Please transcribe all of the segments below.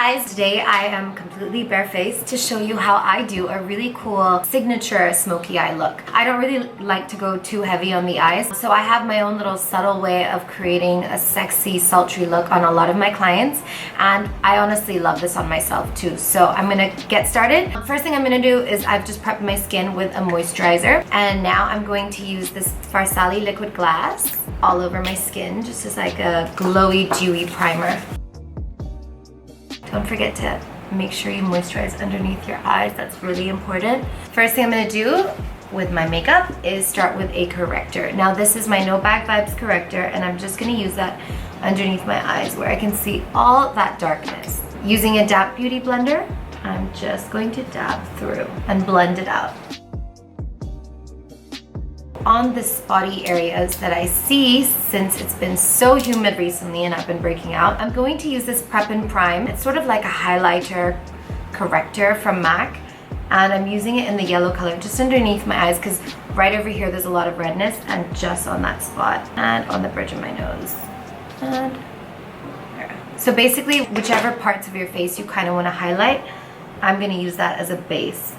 guys, today I am completely barefaced to show you how I do a really cool signature smoky eye look. I don't really like to go too heavy on the eyes, so I have my own little subtle way of creating a sexy, sultry look on a lot of my clients, and I honestly love this on myself too. So I'm gonna get started. First thing I'm gonna do is I've just prepped my skin with a moisturizer, and now I'm going to use this Farsali liquid glass all over my skin, just as like a glowy, dewy primer. Don't forget to make sure you moisturize underneath your eyes. That's really important. First thing I'm gonna do with my makeup is start with a corrector. Now this is my No Bag Vibes corrector, and I'm just gonna use that underneath my eyes where I can see all that darkness. Using a damp beauty blender, I'm just going to dab through and blend it out. On the spotty areas that I see, since it's been so humid recently and I've been breaking out, I'm going to use this Prep and Prime. It's sort of like a highlighter corrector from MAC, and I'm using it in the yellow color just underneath my eyes because right over here there's a lot of redness, and just on that spot and on the bridge of my nose and there. So basically whichever parts of your face you kind of want to highlight, I'm going to use that as a base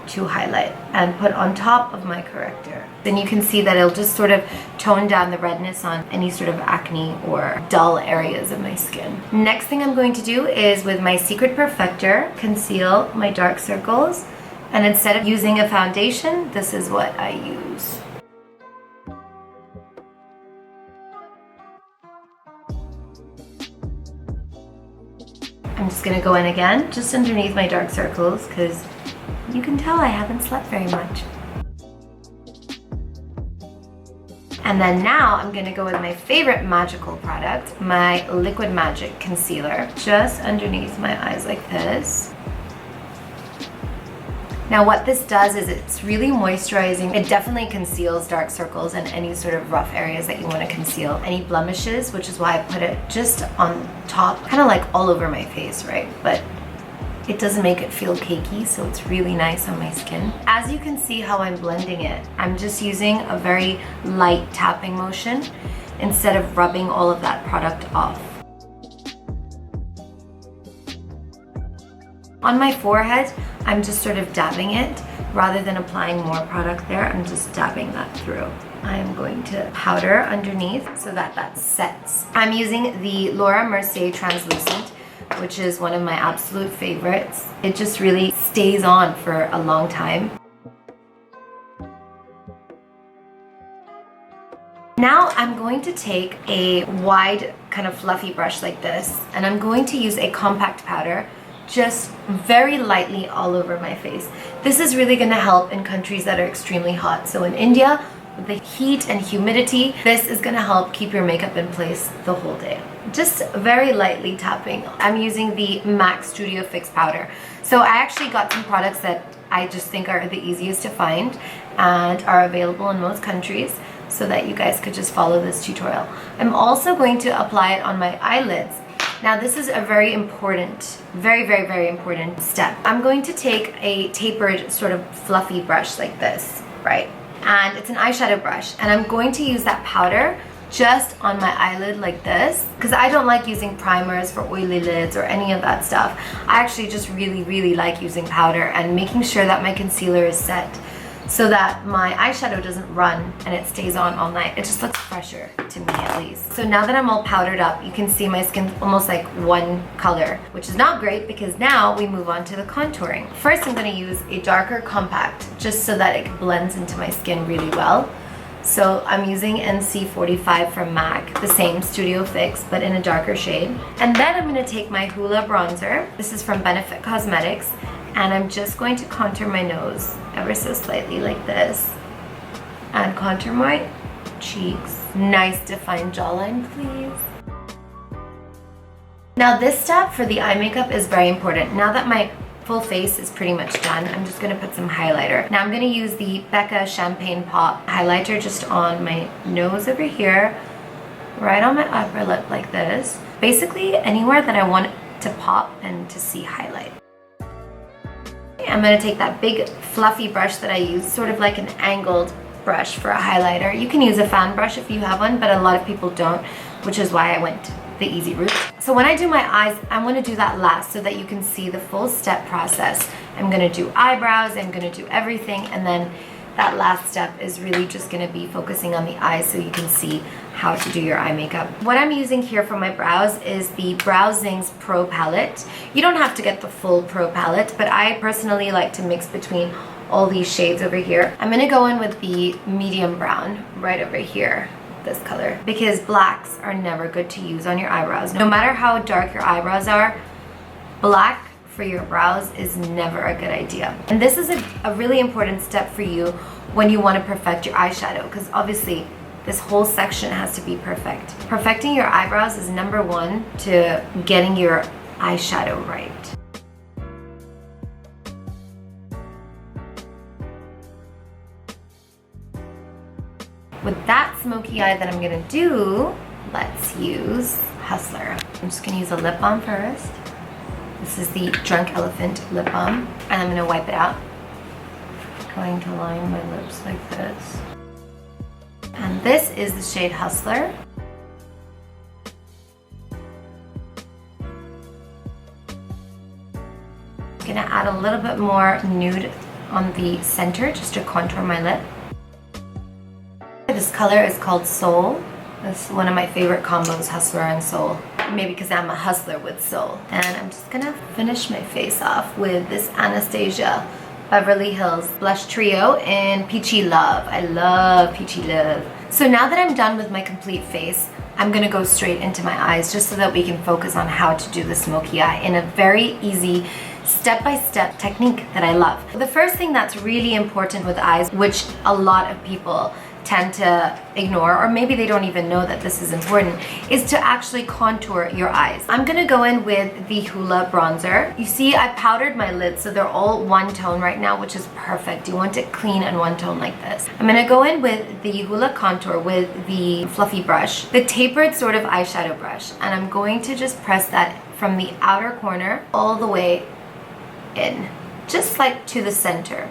to highlight and put on top of my corrector. Then you can see that it'll just sort of tone down the redness on any sort of acne or dull areas of my skin. Next thing I'm going to do is with my Secret Perfector, conceal my dark circles, and instead of using a foundation, this is what I use. I'm just gonna go in again, just underneath my dark circles, because you can tell I haven't slept very much. And then now I'm gonna go with my favorite magical product, my Liquid Magic Concealer, just underneath my eyes like this. Now what this does is it's really moisturizing. It definitely conceals dark circles and any sort of rough areas that you want to conceal. Any blemishes, which is why I put it just on top, kind of like all over my face, right? But it doesn't make it feel cakey, so it's really nice on my skin. As you can see how I'm blending it, I'm just using a very light tapping motion instead of rubbing all of that product off. On my forehead, I'm just sort of dabbing it. Rather than applying more product there, I'm just dabbing that through. I am going to powder underneath so that that sets. I'm using the Laura Mercier Translucent, which is one of my absolute favorites. It just really stays on for a long time. Now I'm going to take a wide kind of fluffy brush like this, and I'm going to use a compact powder just very lightly all over my face. This is really going to help in countries that are extremely hot. So in India, with the heat and humidity, this is going to help keep your makeup in place the whole day. Just very lightly tapping. I'm using the MAC Studio Fix powder. So I actually got some products that I just think are the easiest to find and are available in most countries, so that you guys could just follow this tutorial. I'm also going to apply it on my eyelids. Now this is a very important, very important step. I'm going to take a tapered sort of fluffy brush like this, right? And it's an eyeshadow brush, and I'm going to use that powder just on my eyelid like this, because I don't like using primers for oily lids or any of that stuff. I actually just really like using powder and making sure that my concealer is set so that my eyeshadow doesn't run and it stays on all night. It just looks fresher to me, at least. So now that I'm all powdered up, you can see my skin's almost like one color, which is not great because now we move on to the contouring. First, I'm gonna use a darker compact just so that it blends into my skin really well. So I'm using NC45 from MAC, the same Studio Fix, but in a darker shade. And then I'm gonna take my Hoola bronzer. This is from Benefit Cosmetics. And I'm just going to contour my nose ever so slightly like this. And contour my cheeks. Nice defined jawline, please. Now this step for the eye makeup is very important. Now that my full face is pretty much done, I'm just going to put some highlighter. Now I'm going to use the Becca Champagne Pop highlighter just on my nose over here, right on my upper lip like this. Basically anywhere that I want to pop and to see highlight. I'm going to take that big fluffy brush that I use, sort of like an angled brush for a highlighter. You can use a fan brush if you have one, but a lot of people don't, which is why I went the easy route. So when I do my eyes, I want to do that last so that you can see the full step process. I'm going to do eyebrows, I'm going to do everything, and then that last step is really just going to be focusing on the eyes so you can see how to do your eye makeup. What I'm using here for my brows is the Brow Zing's Pro Palette. You don't have to get the full Pro Palette, but I personally like to mix between all these shades over here. I'm going to go in with the medium brown right over here, this color, because blacks are never good to use on your eyebrows. No matter how dark your eyebrows are, black for your brows is never a good idea. And this is a really important step for you when you want to perfect your eyeshadow, because obviously this whole section has to be perfect. Perfecting your eyebrows is number one to getting your eyeshadow right. With that smoky eye that I'm gonna do, let's use Hustler. I'm just gonna use a lip balm first. This is the Drunk Elephant lip balm, and I'm gonna wipe it out. Going to line my lips like this. And this is the shade Hustler. I'm gonna add a little bit more nude on the center just to contour my lip. This color is called Soul. This is one of my favorite combos, Hustler and Soul. Maybe because I'm a hustler with soul. And I'm just gonna finish my face off with this Anastasia Beverly Hills Blush Trio in Peachy Love. I love Peachy Love. So now that I'm done with my complete face, I'm gonna go straight into my eyes just so that we can focus on how to do the smoky eye in a very easy step-by-step technique that I love. The first thing that's really important with eyes, which a lot of people tend to ignore, or maybe they don't even know that this is important, is to actually contour your eyes. I'm gonna go in with the Hoola bronzer. You see, I powdered my lids, so they're all one tone right now, which is perfect. You want it clean and one tone like this. I'm gonna go in with the Hoola contour with the fluffy brush, the tapered sort of eyeshadow brush, and I'm going to just press that from the outer corner all the way in, just like to the center.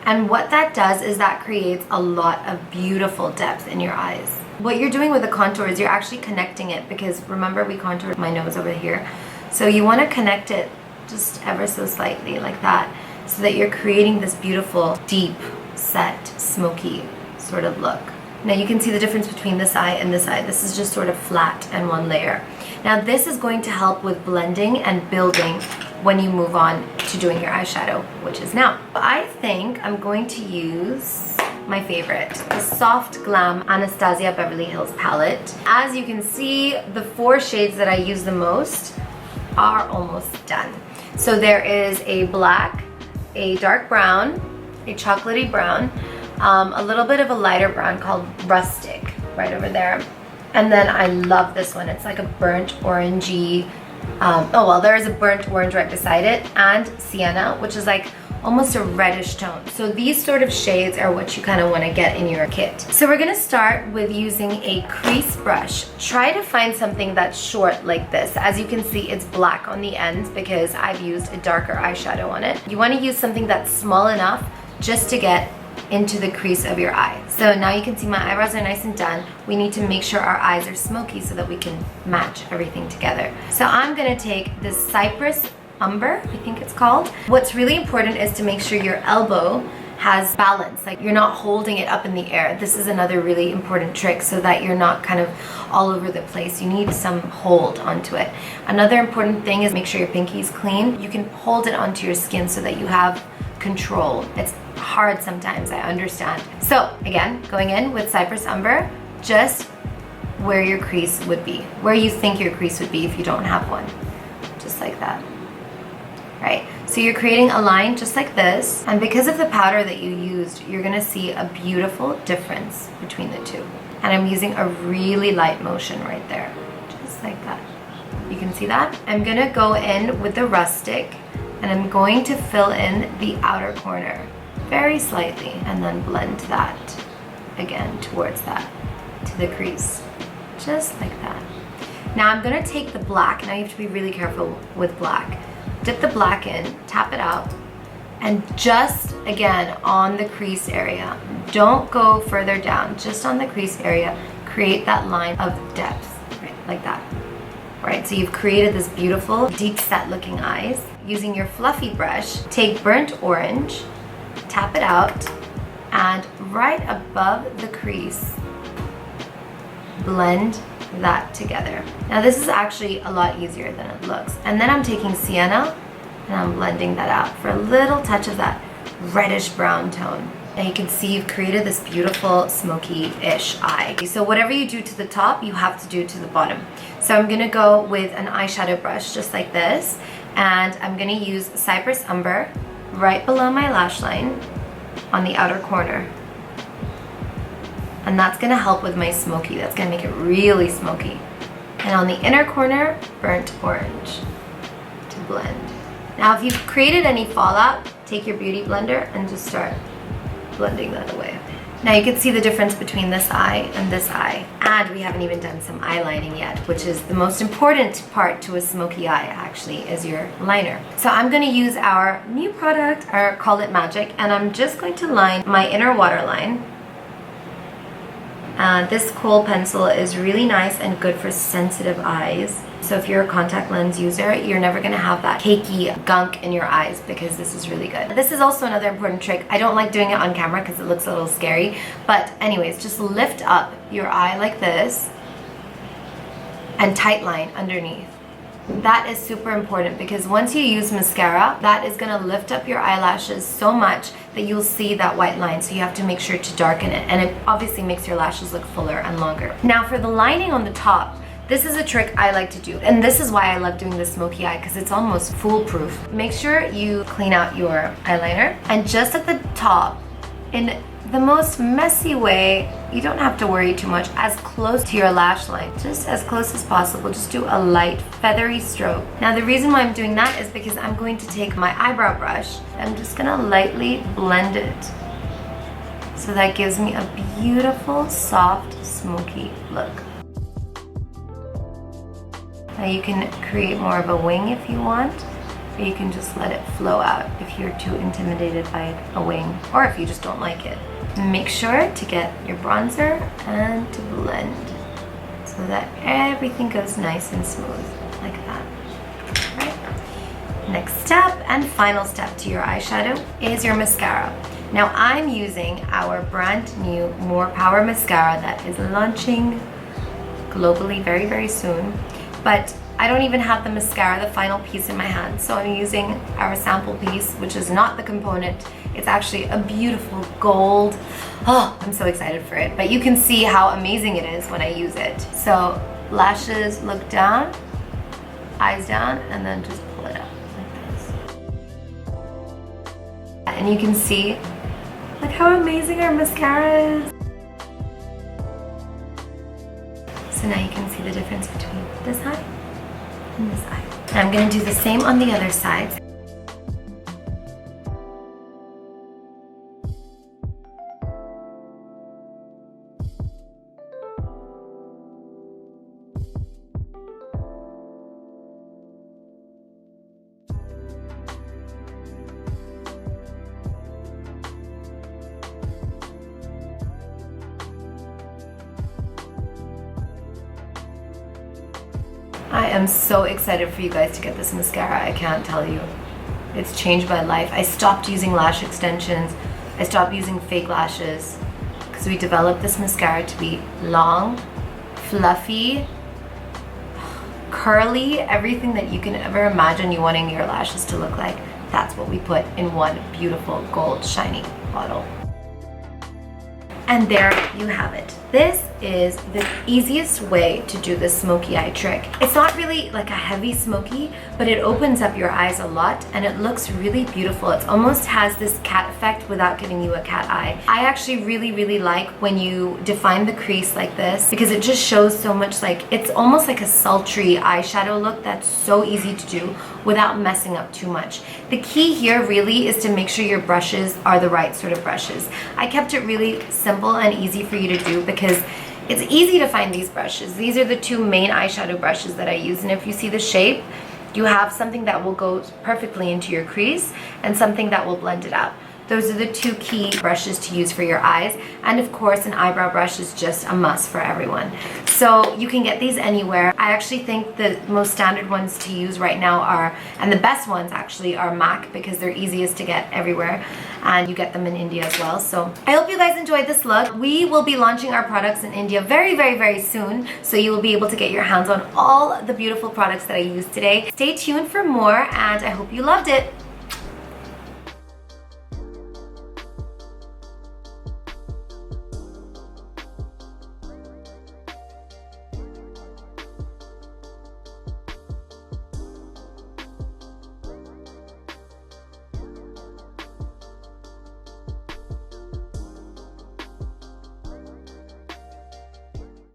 And what that does is that creates a lot of beautiful depth in your eyes. What you're doing with the contour is you're actually connecting it, because remember we contoured my nose over here. So you want to connect it just ever so slightly like that, so that you're creating this beautiful, deep, set, smoky sort of look. Now you can see the difference between this eye and this eye. This is just sort of flat and one layer. Now this is going to help with blending and building when you move on to doing your eyeshadow, which is now. I think I'm going to use my favorite, the Soft Glam Anastasia Beverly Hills palette. As you can see, the 4 shades that I use the most are almost done. So there is a black, a dark brown, a chocolatey brown, a little bit of a lighter brown called Rustic right over there. And then I love this one. It's like a burnt orangey, oh well, there is a burnt orange right beside it, and sienna, which is like almost a reddish tone. So these sort of shades are what you kind of want to get in your kit. So we're gonna start with using a crease brush. Try to find something that's short like this. As you can see, it's black on the ends because I've used a darker eyeshadow on it. You want to use something that's small enough just to get into the crease of your eye. So now you can see my eyebrows are nice and done. We need to make sure our eyes are smoky so that we can match everything together. So I'm gonna take this Cypress Umber, I think it's called. What's really important is to make sure your elbow has balance, like you're not holding it up in the air. This is another really important trick so that you're not kind of all over the place. You need some hold onto it. Another important thing is make sure your pinky is clean. You can hold it onto your skin so that you have control. It's hard sometimes, I understand. So again, going in with Cypress Umber, just where your crease would be, where you think your crease would be if you don't have one, just like that. Right, so you're creating a line just like this, and because of the powder that you used, you're gonna see a beautiful difference between the two. And I'm using a really light motion right there, just like that. You can see that? I'm gonna go in with the Rustic, and I'm going to fill in the outer corner very slightly, and then blend that again towards that, to the crease, just like that. Now I'm gonna take the black. Now you have to be really careful with black. Dip the black in, tap it out, and just again on the crease area. Don't go further down, just on the crease area, create that line of depth, right, like that. right? So you've created this beautiful, deep set looking eyes. Using your fluffy brush, take burnt orange, tap it out, and right above the crease, blend that together. Now this is actually a lot easier than it looks. And then I'm taking sienna and I'm blending that out for a little touch of that reddish brown tone. And you can see you've created this beautiful smoky-ish eye. So whatever you do to the top, you have to do to the bottom. So I'm gonna go with an eyeshadow brush just like this, and I'm gonna use Cypress Umber right below my lash line on the outer corner. And that's gonna help with my smoky. That's gonna make it really smoky. And on the inner corner, burnt orange to blend. Now if you've created any fallout, take your beauty blender and just start blending that away. Now you can see the difference between this eye and this eye. And we haven't even done some eyelining yet, which is the most important part to a smoky eye actually, is your liner. So I'm gonna use our new product, our Call It Magic, and I'm just going to line my inner waterline. This kohl pencil is really nice and good for sensitive eyes. So if you're a contact lens user, you're never gonna have that cakey gunk in your eyes because this is really good. This is also another important trick. I don't like doing it on camera because it looks a little scary. But anyways, just lift up your eye like this and tight line underneath. That is super important because once you use mascara, that is gonna lift up your eyelashes so much that you'll see that white line. So you have to make sure to darken it. And it obviously makes your lashes look fuller and longer. Now for the lining on the top, this is a trick I like to do, and this is why I love doing the smoky eye, because it's almost foolproof. Make sure you clean out your eyeliner, and just at the top, in the most messy way, you don't have to worry too much, as close to your lash line, just as close as possible. Just do a light feathery stroke. Now the reason why I'm doing that is because I'm going to take my eyebrow brush, I'm just gonna lightly blend it. So that gives me a beautiful, soft, smoky look. Now you can create more of a wing if you want, or you can just let it flow out if you're too intimidated by a wing, or if you just don't like it. Make sure to get your bronzer and to blend so that everything goes nice and smooth, like that. Right? Next step and final step to your eyeshadow is your mascara. Now I'm using our brand new Moor Power Mascara that is launching globally very, very soon. But I don't even have the mascara, the final piece in my hand. So I'm using our sample piece, which is not the component. It's actually a beautiful gold. Oh, I'm so excited for it. But you can see how amazing it is when I use it. So lashes look down, eyes down, and then just pull it up like this. And you can see, look how amazing our mascara is. So now you can see the difference between this eye and this eye. And I'm going to do the same on the other side. I am so excited for you guys to get this mascara. I can't tell you. It's changed my life. I stopped using lash extensions. I stopped using fake lashes because we developed this mascara to be long, fluffy, curly, everything that you can ever imagine you wanting your lashes to look like. That's what we put in one beautiful gold shiny bottle. And there you have it. This is the easiest way to do this smoky eye trick. It's not really like a heavy smoky, but it opens up your eyes a lot and it looks really beautiful. It almost has this cat effect without giving you a cat eye. I actually really like when you define the crease like this because it just shows so much, like it's almost like a sultry eyeshadow look that's so easy to do without messing up too much. The key here really is to make sure your brushes are the right sort of brushes. I kept it really simple and easy for you to do because it's easy to find these brushes. These are the two main eyeshadow brushes that I use, and if you see the shape, you have something that will go perfectly into your crease and something that will blend it out. those are the two key brushes to use for your eyes. And of course, an eyebrow brush is just a must for everyone. So you can get these anywhere. I actually think the most standard ones to use right now are, and the best ones actually, are MAC, because they're easiest to get everywhere, and you get them in India as well. So I hope you guys enjoyed this look. We will be launching our products in India very, very, very soon, so you will be able to get your hands on all the beautiful products that I used today. Stay tuned for more, and I hope you loved it.